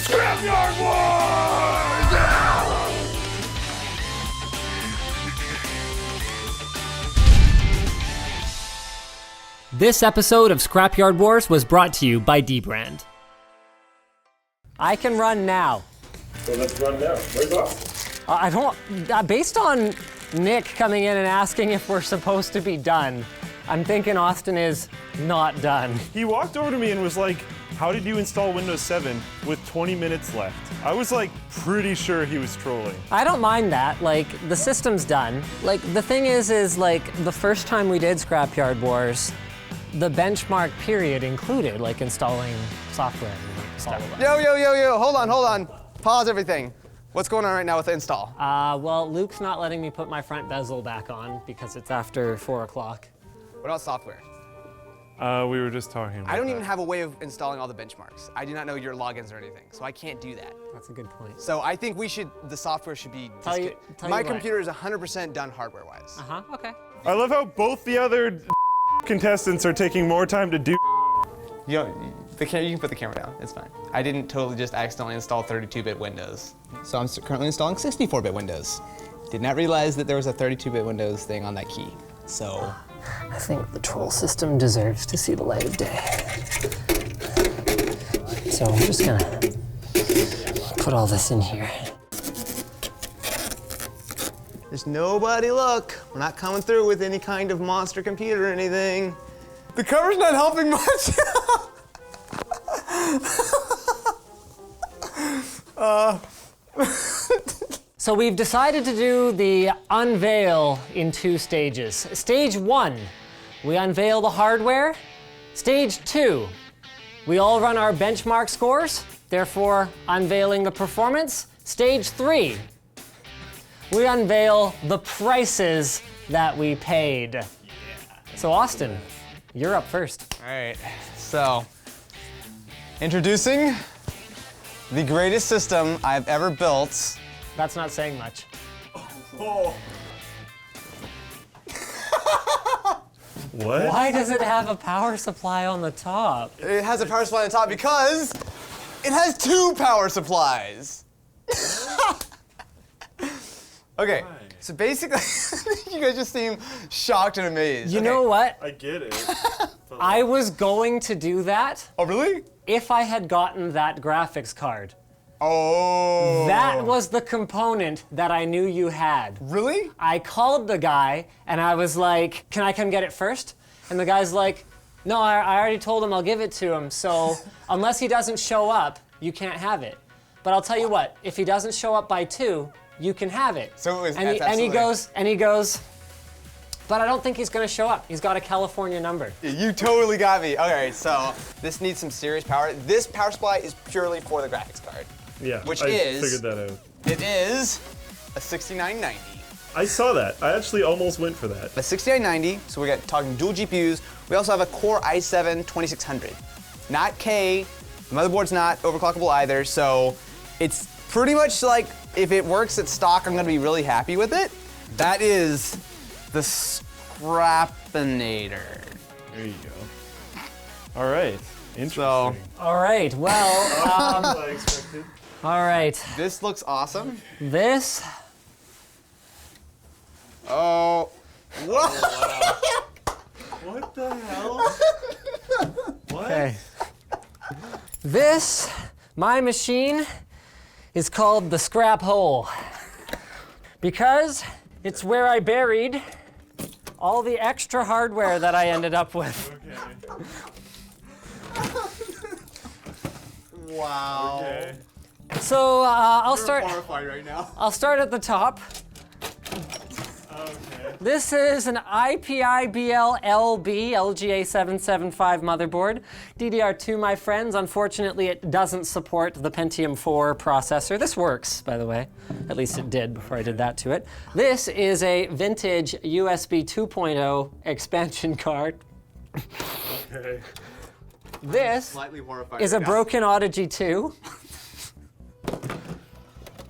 Scrapyard Wars! This episode of Scrapyard Wars was brought to you by D-Brand. I can run now. So let's run now. Where's Austin? I don't. Based on Nick coming in and asking if we're supposed to be done, I'm thinking Austin is not done. He walked over to me and was like, how did you install Windows 7 with 20 minutes left? I was like pretty sure he was trolling. I don't mind that. Like, the system's done. Like, the thing is like the first time we did Scrapyard Wars, the benchmark period included like installing software and stuff. Yo, hold on. Pause everything. What's going on right now with the install? Well, Luke's not letting me put my front bezel back on because it's after 4 o'clock. What about software? We were just talking about I don't even have a way of installing all the benchmarks. I do not know your logins or anything, so I can't do that. That's a good point. So I think the software should be, my computer is 100% done hardware-wise. Okay. I love how both the other contestants are taking more time to do. You can put the camera down, it's fine. I didn't totally just accidentally install 32-bit Windows. So I'm currently installing 64-bit Windows. Did not realize that there was a 32-bit Windows thing on that key, so. I think the troll system deserves to see the light of day. So I'm just gonna put all this in here. There's nobody, look. We're not coming through with any kind of monster computer or anything. The cover's not helping much. So we've decided to do the unveil in 2 stages. Stage 1, we unveil the hardware. Stage 2, we all run our benchmark scores, therefore unveiling the performance. Stage 3, we unveil the prices that we paid. Yeah. So Austin, you're up first. All right, so introducing the greatest system I've ever built. That's not saying much. Oh. What? Why does it have a power supply on the top? It has a power supply on the top because it has 2 power supplies. Okay, Why? so basically, you guys just seem shocked and amazed. You know what? I get it. I was going to do that Oh, really? if I had gotten that graphics card. Oh. That was the component that I knew you had. Really? I called the guy and I was like, can I come get it first? And the guy's like, no, I already told him I'll give it to him, so unless he doesn't show up, you can't have it. But I'll tell you what, if he doesn't show up by 2, you can have it. So it was, and he goes, but I don't think he's gonna show up. He's got a California number. You totally got me. Okay, so this needs some serious power. This power supply is purely for the graphics card. Yeah, Which I is, figured that out. It is a 6990. I saw that. I actually almost went for that. A 6990, so we got talking dual GPUs. We also have a Core i7 2600. Not K, the motherboard's not overclockable either, so it's pretty much like, if it works at stock, I'm gonna be really happy with it. That is the Scrapinator. There you go. All right, interesting. So, All right, well, I expected. all right. this looks awesome. This, Oh, whoa. What the hell? What? okay. This, my machine, is called the Scrap Hole because it's where I buried all the extra hardware that I ended up with. Okay. Wow. Okay. So I'll start. Horrified right now. I'll start at the top. Okay. This is an IPI-BL-LB LGA775 motherboard. DDR2, my friends. Unfortunately, it doesn't support the Pentium 4 processor. This works, by the way. At least it did before I did that to it. This is a vintage USB 2.0 expansion card. Okay. This Slightly horrified is a right now. broken Audigy 2.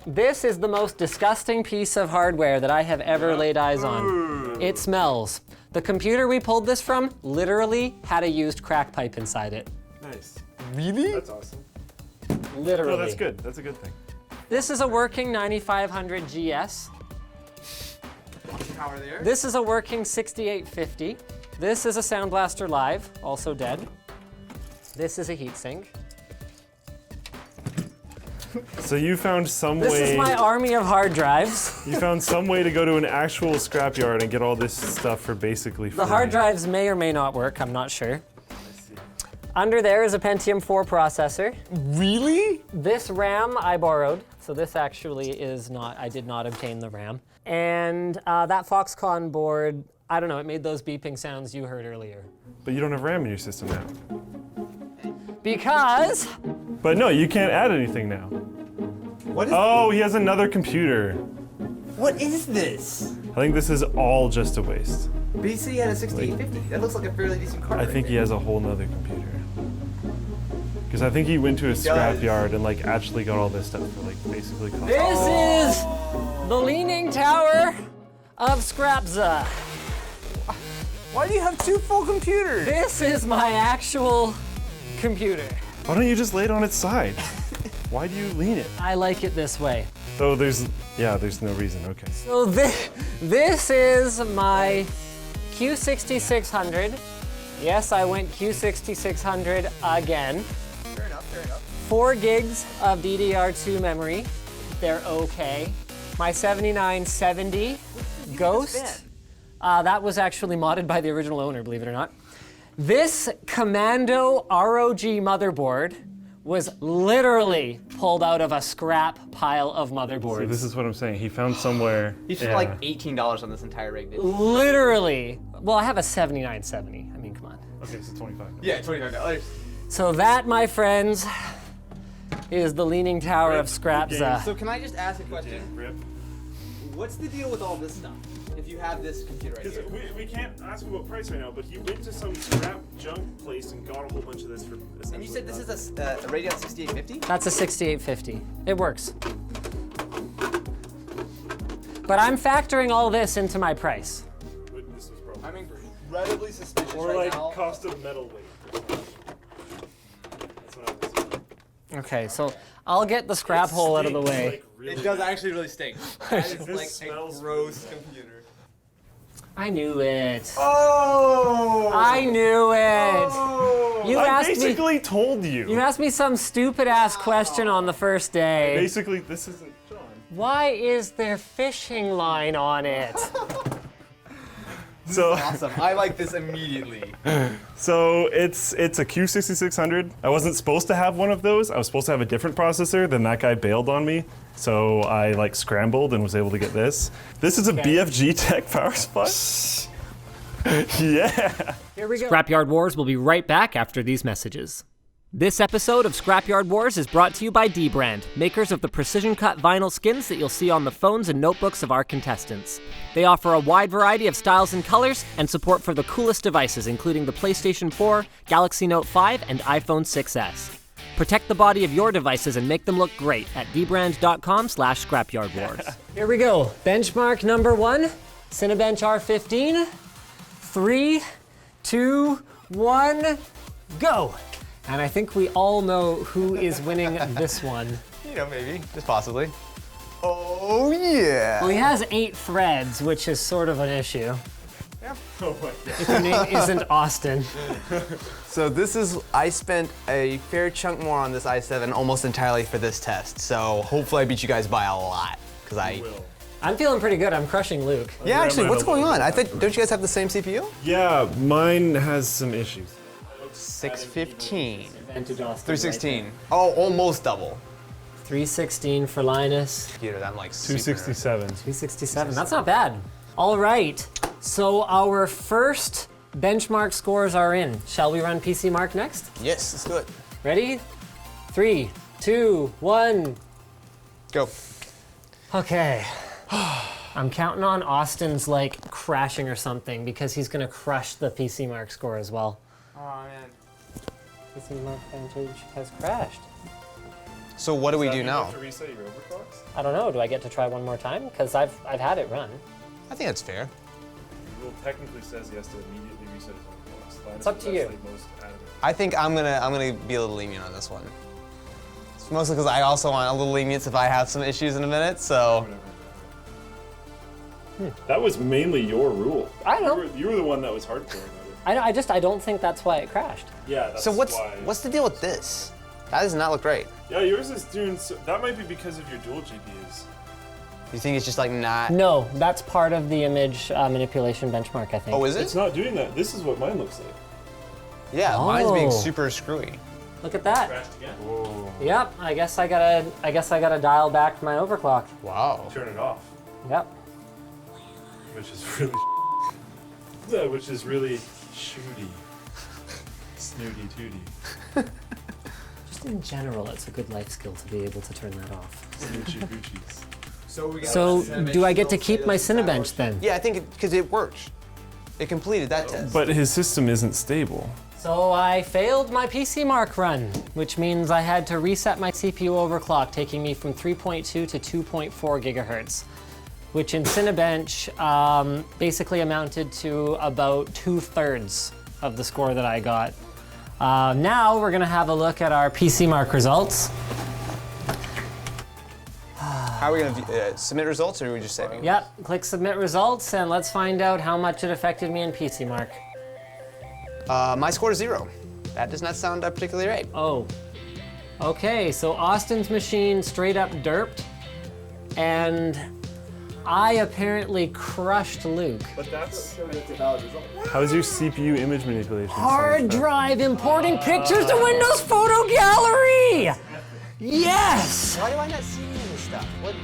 This is the most disgusting piece of hardware that I have ever laid eyes on. It smells. The computer we pulled this from literally had a used crack pipe inside it. Nice. Really? That's awesome. Literally. Oh, that's good. That's a good thing. This is a working 9500 GS. Power there. This is a working 6850. This is a Sound Blaster Live, also dead. This is a heatsink. So you found some This way. is my army of hard drives. You found some way to go to an actual scrapyard and get all this stuff for basically free. The hard drives may or may not work, I'm not sure. Under there is a Pentium 4 processor. Really? This RAM I borrowed, so this actually is not, I did not obtain the RAM. And that Foxconn board, I don't know, it made those beeping sounds you heard earlier. But you don't have RAM in your system now. Because But no, you can't add anything now. What is? Oh, he has another computer. What is this? I think this is all just a waste. BC had a 6850. That looks like a fairly decent card. I think he has a whole nother computer. Because I think he went to a scrapyard and like actually got all this stuff for like basically cost. this is the Leaning Tower of Scrapza. Why do you have 2 full computers? This is my actual computer. Why don't you just lay it on its side? Why do you lean it? I like it this way. Oh, there's no reason. Okay. So this is my Q6600. Yes, I went Q6600 again. Fair enough, fair enough. 4 gigs of DDR2 memory. They're okay. My 7970 Ghost. That was actually modded by the original owner, believe it or not. This Commando ROG motherboard was literally pulled out of a scrap pile of motherboards. See, this is what I'm saying. He found somewhere. He spent like $18 on this entire rig, didn't he? Literally. Well, I have a 7970. I mean, come on. Okay, so 25. Yeah, $25. So that, my friends, is the Leaning Tower of Scrapza. So can I just ask a question? Rip. What's the deal with all this stuff? If you have this computer right here. We can't ask him what price right now, but he went to some scrap junk place and got a whole bunch of this for. And you said this is a Radeon 6850? That's a 6850. It works. But I'm factoring all this into my price. This was probably I'm incredibly suspicious or right like now. cost of metal weight. That's what I was thinking. Okay, so I'll get the scrap hole out of the way. Like, really It does actually really stink. That is This like a smells gross really bad. computer. I knew it. Oh! I knew it. Oh! You I asked me. basically told you. You asked me some stupid ass question on the first day. Basically, this isn't John. Why is there fishing line on it? So, Awesome. I like this immediately. so it's a Q6600. I wasn't supposed to have one of those. I was supposed to have a different processor. Then that guy bailed on me. So I like scrambled and was able to get this. This is a BFG Tech power supply. Yeah. Here we go. Scrapyard Wars will be right back after these messages. This episode of Scrapyard Wars is brought to you by D-Brand, makers of the precision-cut vinyl skins that you'll see on the phones and notebooks of our contestants. They offer a wide variety of styles and colors and support for the coolest devices, including the PlayStation 4, Galaxy Note 5, and iPhone 6s. Protect the body of your devices and make them look great at dbrand.com/scrapyardwars. Here we go. Benchmark number 1, Cinebench R15. 3, 2, 1, go. And I think we all know who is winning this one. You know, maybe. Just possibly. Oh, yeah. Well, he has 8 threads, which is sort of an issue. Yeah. Oh my God. If your name isn't Austin. So this is, I spent a fair chunk more on this i7 almost entirely for this test. So hopefully I beat you guys by a lot. Because I'm feeling pretty good. I'm crushing Luke. Yeah, actually, what's going on? I think, don't you guys have the same CPU? Yeah, mine has some issues. 615. Advantage Austin. 316. Oh, almost double. 316 for Linus. Computer, I'm like super 267. 267. That's not bad. All right. So our first benchmark scores are in. Shall we run PC Mark next? Yes, let's do it. Ready? 3, 2, 1. Go. Okay. I'm counting on Austin's like crashing or something because he's gonna crush the PC Mark score as well. Oh, man. PC Mark Vantage has crashed. So what do we do now? You have to reset your overclocks? I don't know. Do I get to try one more time? Because I've had it run. I think that's fair. The rule technically says he has to immediately reset his overclocks. It's up to you. Most adamant. I think I'm gonna be a little lenient on this one. Mostly because I also want a little lenience if I have some issues in a minute, so. That was mainly your rule. I know. You were the one that was hardcore about it. I don't think that's why it crashed. Yeah, that's So what's why. the deal with this? That does not look great. Yeah, yours is doing. That might be because of your dual GPUs. You think it's just like not? No, that's part of the image manipulation benchmark, I think. Oh, is it? It's not doing that. This is what mine looks like. Yeah, mine's being Oh. super screwy. Look at that. Crashed again. Whoa. Yep, I guess I gotta dial back my overclock. Wow. Turn it off. Yep. Which is really. Yeah, which is really shooty. Snooty tooty. Just in general, it's a good life skill to be able to turn that off. Snoochie goochies. So, do I get to keep my Cinebench then? Yeah, I think because it worked. It completed that test. But his system isn't stable. So I failed my PC Mark run, which means I had to reset my CPU overclock, taking me from 3.2 to 2.4 gigahertz, which in Cinebench basically amounted to about 2/3 of the score that I got. Now we're gonna have a look at our PC Mark results. How are we gonna submit results, or are we just saving? Yep, click submit results, and let's find out how much it affected me in PC Mark. My score is 0. That does not sound particularly right. Oh, okay, so Austin's machine straight up derped, and I apparently crushed Luke. But that's. How's your CPU image manipulation? Hard drive importing pictures to Windows Photo Gallery! Yes! Why do I not see any of this stuff? What?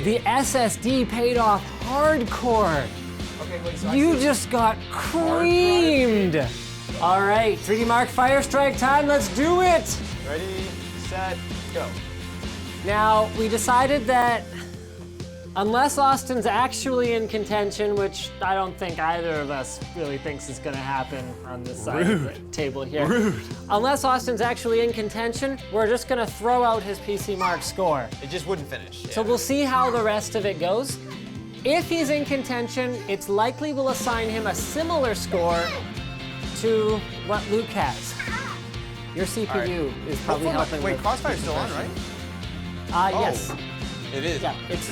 The SSD paid off hardcore. Okay, wait. So You just got creamed. All right, 3D Mark Firestrike time, let's do it. Ready, set, go. Now, we decided that unless Austin's actually in contention, which I don't think either of us really thinks is gonna happen on this side of the table here. Rude. Unless Austin's actually in contention, we're just gonna throw out his PC Mark score. It just wouldn't finish. So we'll see how the rest of it goes. If he's in contention, it's likely we'll assign him a similar score to what Luke has. Your CPU is probably helping Wait, with Crossfire's still on, right? yes. It is. Yeah, it's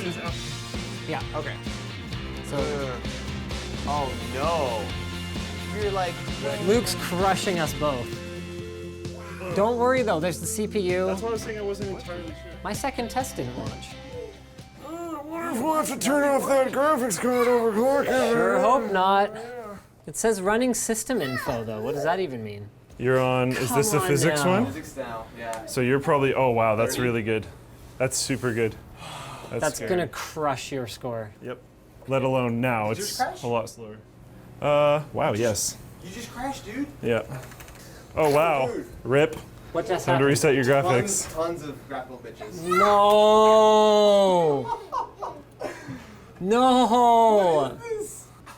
yeah. Okay. So Oh no. You're like. Luke's crushing us both. Don't worry though, there's the CPU. That's why I was saying I wasn't entirely sure. My second test didn't launch. What if we'll have to turn off that graphics card overclocking? Sure hope not. It says running system info though. What does that even mean? You're on. Is this the Come on physics now. one? Physics now, yeah. So you're probably. Oh wow, that's really good. That's super good. That's scary. gonna crush your score. Yep. Let alone now, yours it's crash? a lot slower. Wow. Yes. You just crashed, dude. Yeah. Oh wow. Dude. Rip. What just Time to happened? reset your graphics. Tons of graphical bitches. No! No!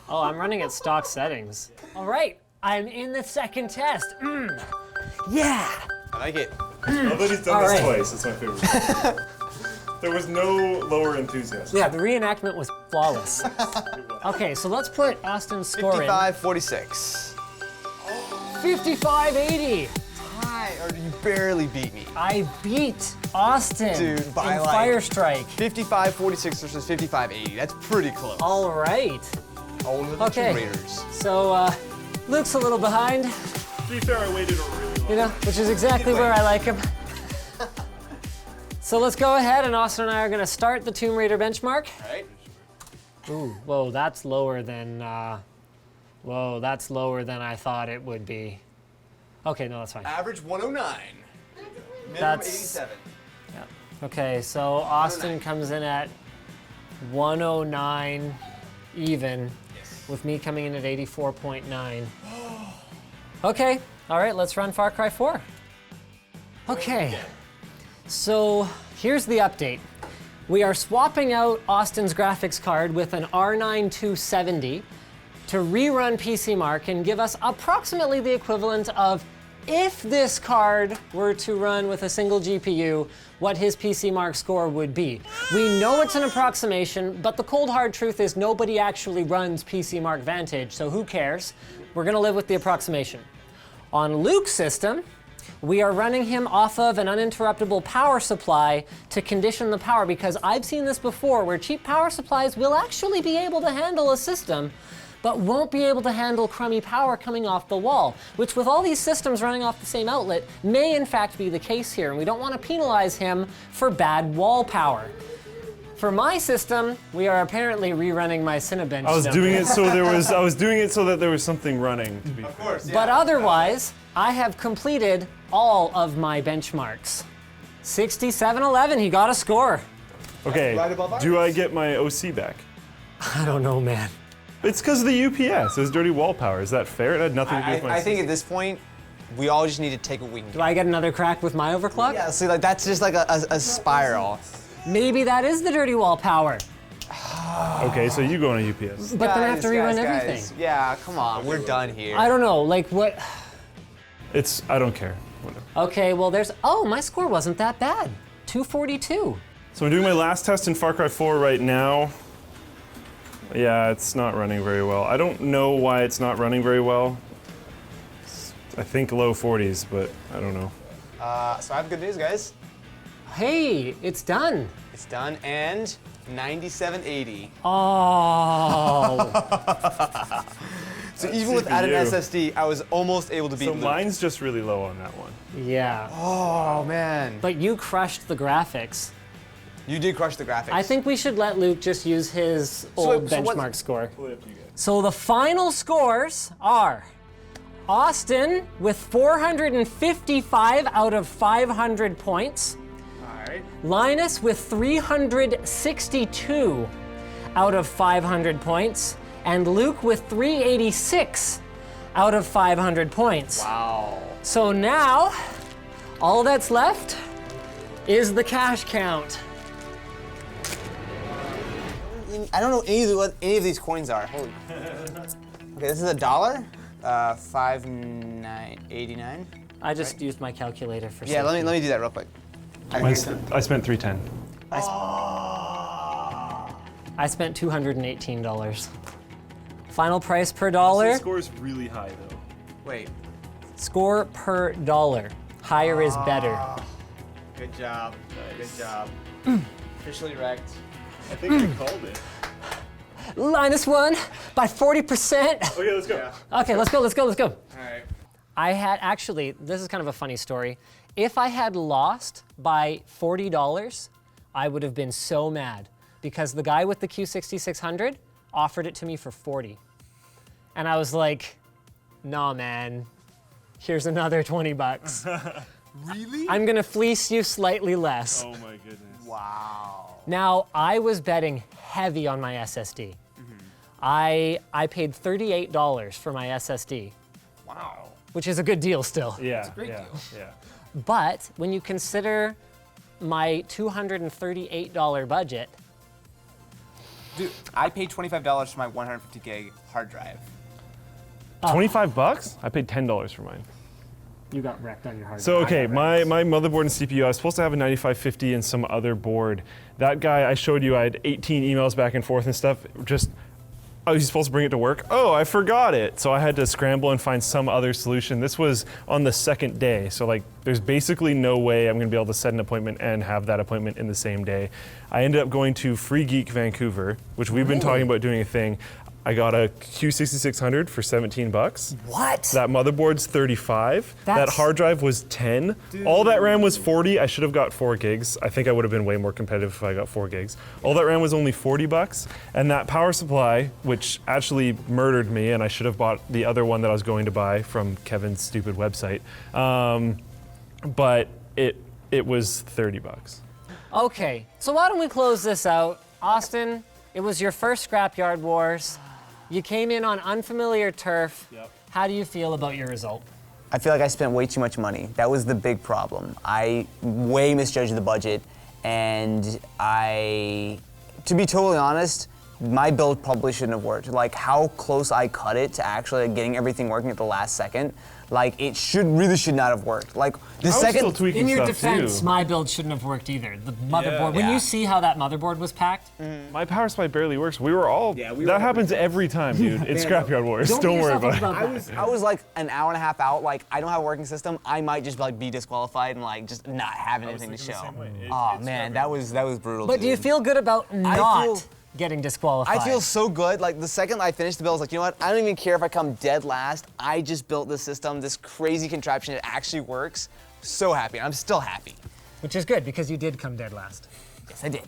Oh, I'm running at stock settings. All right, I'm in the second test. Yeah! I like it. Now that he's done All this right. twice, it's my favorite. There was no lower enthusiasm. Yeah, the reenactment was flawless. Okay, so let's put Austin's score in. 55-46. 55-80. Hi, or you barely beat me. I beat Austin Dude, by in like- Firestrike. 55-46 versus 55-80. That's pretty close. All right. Only the Okay. Tomb Raiders. So Luke's a little behind, To be fair, I waited a really long you know, which is exactly where I like him. So let's go ahead, and Austin and I are gonna start the Tomb Raider benchmark. All right. Ooh, whoa, that's lower than I thought it would be. Okay, no, that's fine. Average 109. Minimum That's- 87. Okay, so Austin comes in at 109 even, with me coming in at 84.9. Okay, all right, let's run Far Cry 4. Okay, so here's the update. We are swapping out Austin's graphics card with an R9 270 to rerun PC Mark and give us approximately the equivalent of, if this card were to run with a single GPU, what his PC Mark score would be. We know it's an approximation, but the cold hard truth is nobody actually runs PC Mark Vantage, so who cares? We're gonna live with the approximation. On Luke's system, We are running him off of an uninterruptible power supply to condition the power, because I've seen this before where cheap power supplies will actually be able to handle a system, but won't be able to handle crummy power coming off the wall, which with all these systems running off the same outlet may in fact be the case here, and we don't want to penalize him for bad wall power. For my system, we are apparently rerunning my Cinebench. I was doing it so that there was something running, to be fair. Of course, yeah. But otherwise, I have completed all of my benchmarks. 67-11, he got a score. Okay, right above do I ours. get my OC back? I don't know, man. It's because of the UPS. It was dirty wall power. Is that fair? It had nothing to do with my I think system. at this point, we all just need to take what we can Do get. I get another crack with my overclock? Yeah, see, like that's just like a spiral. Maybe that is the dirty wall power. Okay, so you go on a UPS. But then I have to rerun everything. Yeah, come on, we're done here. I don't know, like what? I don't care. Whatever. Okay, well my score wasn't that bad. 242. So I'm doing my last test in Far Cry 4 right now. Yeah, it's not running very well. I don't know why it's not running very well. I think low 40s, but I don't know. So I have good news, guys. Hey, it's done. It's done, and 9780. Oh. So even without an CPU. SSD, I was almost able to beat So Luke. mine's just really low on that one. Yeah. Oh man. But you crushed the graphics. You did crush the graphics. I think we should let Luke just use his old so what- benchmark score. So the final scores are Austin with 455 out of 500 points. Alright. Linus with 362 out of 500 points. And Luke with 386 out of 500 points. Wow. So now, all that's left is the cash count. I don't know what any of these coins are. Holy. Okay, this is $1. 5.89. I just used my calculator for Yeah, safety. let me do that real quick. I spent 310. I spent $218. Final price per dollar. score is really high though. Wait. Score per dollar. Higher is better. Good job. Good job. Officially wrecked. I think I called it. Linus won by 40%. Okay, let's go. Okay, let's go. Alright. I had actually, this is kind of a funny story. If I had lost by $40, I would have been so mad because the guy with the Q6600 offered it to me for 40. And I was like, nah, man, here's another 20 bucks. Really? I'm gonna fleece you slightly less. Oh my goodness. Wow. Now, I was betting heavy on my SSD. I paid $38 for my SSD, Wow. which is a good deal still. Yeah, great yeah, deal. yeah. But when you consider my $238 budget, Dude, I paid $25 for my 150 gig hard drive. 25 bucks? I paid $10 for mine. you got wrecked on your hard So drive. okay, my motherboard and CPU, I was supposed to have a 9550 and some other board. That guy I showed you, I had 18 emails back and forth and stuff. Just, oh, he's supposed to bring it to work? Oh, I forgot it. So I had to scramble and find some other solution. This was on the second day. So like, there's basically no way I'm gonna be able to set an appointment and have that appointment in the same day. I ended up going to Free Geek Vancouver, which we've been talking about doing a thing. I got a Q6600 for 17 bucks. What? That motherboard's 35. That That's- hard drive was 10. All that RAM was 40. I should have got 4 gigs. I think I would have been way more competitive if I got 4 gigs. All that RAM was only 40 bucks. And that power supply, which actually murdered me, and I should have bought the other one that I was going to buy from Kevin's stupid website. But it was 30 bucks. Okay, so why don't we close this out? Austin, it was your first Scrapyard Wars. You came in on unfamiliar turf. Yep. How do you feel about your result? I feel like I spent way too much money. That was the big problem. I way misjudged the budget, and to be totally honest, my build probably shouldn't have worked. Like how close I cut it to actually getting everything working at the last second. Like it really should not have worked. Like the I was second. still tweaking In your stuff defense, too. my build shouldn't have worked either. The motherboard. When Yeah. you see how that motherboard was packed, My power supply barely works. We were all. That happens every time, dude. It's Scrapyard Wars. Don't worry about it. I was like an hour and a half out. Like I don't have a working system. I might just like be disqualified and like just not have anything to show. Oh man, that was brutal. but do you dude. feel good about not feel- getting disqualified? I feel so good. Like the second I finished the build, I was like, you know what? I don't even care if I come dead last. I just built this system, this crazy contraption. It actually works. So happy. I'm still happy. Which is good because you did come dead last. Yes, I did.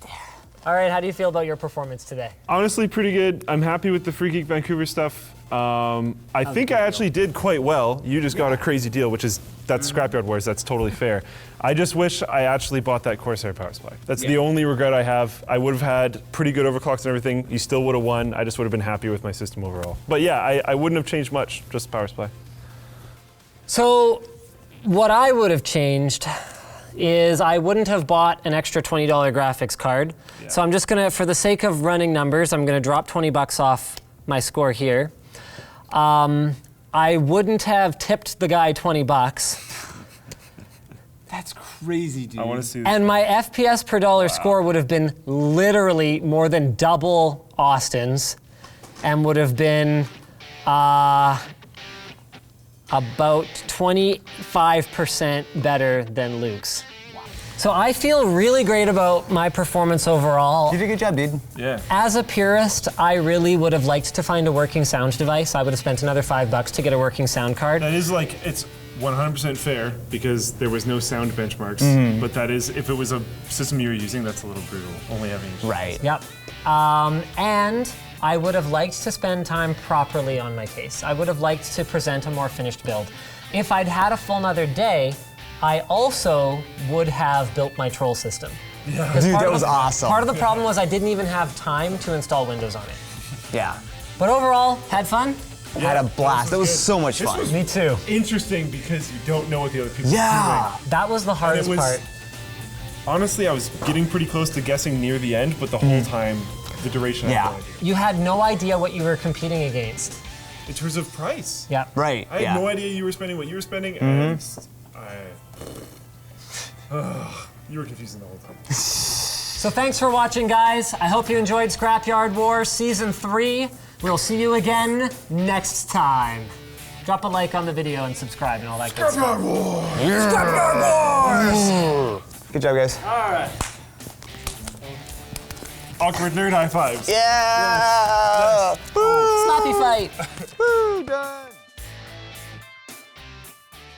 All right, how do you feel about your performance today? Honestly, pretty good. I'm happy with the Free Geek Vancouver stuff. I think I actually did quite well. You just got a crazy deal, that's Scrapyard Wars. That's totally fair. I just wish I actually bought that Corsair power supply. That's the only regret I have. I would have had pretty good overclocks and everything. You still would have won. I just would have been happy with my system overall. But yeah, I wouldn't have changed much, just power supply. So, what I would have changed is I wouldn't have bought an extra $20 graphics card. Yeah. So I'm just gonna, for the sake of running numbers, I'm gonna drop 20 bucks off my score here. I wouldn't have tipped the guy 20 bucks. That's crazy, dude. I want to see this. And my FPS per dollar score would have been literally more than double Austin's and would have been about 25% better than Luke's. So I feel really great about my performance overall. You did a good job, dude. Yeah. As a purist, I really would have liked to find a working sound device. I would have spent another $5 to get a working sound card. That is like, it's 100% fair because there was no sound benchmarks. But that is, if it was a system you were using, that's a little brutal. Only having Right. Yep. And I would have liked to spend time properly on my case. I would have liked to present a more finished build. If I'd had a full another day, I also would have built my troll system. Yeah. Dude, Part that of was the- awesome. Part of the problem was I didn't even have time to install Windows on it. Yeah. But overall, had fun? Had a blast. That was good. so much This fun. was Me too. interesting because you don't know what the other people Yeah. are doing. That was the hardest was- part. Honestly, I was getting pretty close to guessing near the end, but the whole time, the duration I Yeah. had no idea. You had no idea what you were competing against. In terms of price. Yeah. Right. I had no idea you were spending what you were spending, and you were confusing the whole time. So thanks for watching, guys. I hope you enjoyed Scrapyard Wars Season 3. We'll see you again next time. Drop a like on the video and subscribe and all that good stuff. Good job, guys. All right. Awkward nerd high fives. Yeah. Woo! Sloppy fight. Woo! Done.